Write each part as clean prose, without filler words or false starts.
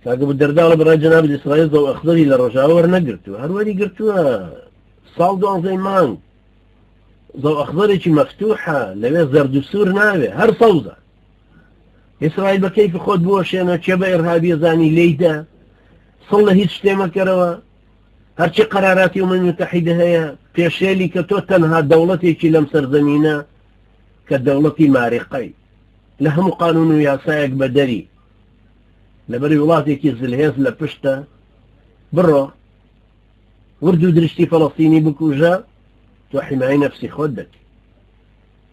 کاگە دەرداڵە بەڕای جەناب ئیسرائیل زەو ئەخزەری لە ڕۆژاوە وەرنەگرتووە هەروەری گرتووە ساڵ 12 مانگ زەو ئەخزەرێکی مەفتوحە لەوێ زەرد و سوور ناوێ هەر سەوزە ئیسرائیل بە کەیفی خۆت بوەشێنە چێ بە ئێرهابیە زانی لێیدا سڵ لە هیچ شتێمەکەرەوە هەرچی قەراراتی ئومەمی متحیدە هەیە پێشێلی کە تۆ تەنها دەوڵەتێکی لەم سەرزەمینە کە دەوڵەتی ماریقەی لە هەموو قانون و یاسایەک بەدەری لەبەری وڵاتێکی زلهێز لە پشتە بڕۆ ورد و درشتی فەڵەستینی بکوژە تۆ حیمای نەفسی خۆت دەکەی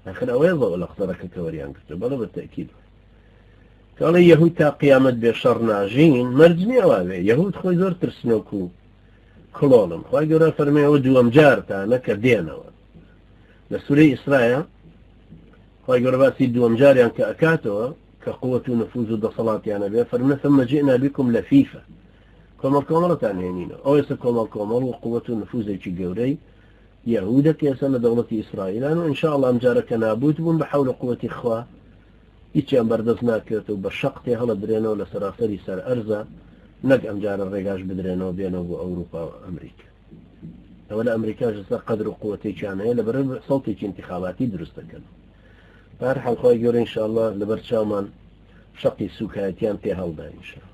ئەخر ئەوەیە زەوە لە قسەرەکە کە وەریان کردو بەڵێ بەتەکید کاڵێ یەهود تا قیامەت بێ شەڕ ناژین مەرجنی ئەواوێ یەهود خۆی زۆر ترسنۆک و کڵۆڵم خی گەورە فەرمێەوە دووەم جارتانە کە دێنەوە لە سوورەی ئیسرایە خی گەورە باسی دووەم جاریان کە ئەکاتەوە کە قووەت و نفوذ و دەسەڵاتیانە بێ فەرمە ثم جئنا بكم لفيفا کۆمەڵ کۆمەڵەتان هێنینەوە ئەو ئێستا کۆمەڵ کۆمەڵ و قووەت و نفوذێکی گەورەی یەهودە کە ئێستا لە دەوڵەتی ئیسرائیلان و ئینشاءڵڵا ئەم جارە کە نابوت بوون بە حەول و قووەتی خوا هیچیان بەردەست ناکرێت و بە شەقتێ هەڵە درێنەوە لە سەراسەری سەر ئەرزە نەک ئەم جارە ڕێگاش بدرێنەوە بێنەوە بۆ ئەوروپا و ئەمریکا ئەوە لە ئەمریکاش ئێستا قەدر و قووەتێکیان هەیە لەبەر سەڵتێکی انتخاباتی دروست دەکەن بەهەرحاڵ خی گەورە ئینشاءڵڵا لەبەر چاومان شەقی سوکایەتیان پێ هەڵدا ئینشاءڵڵا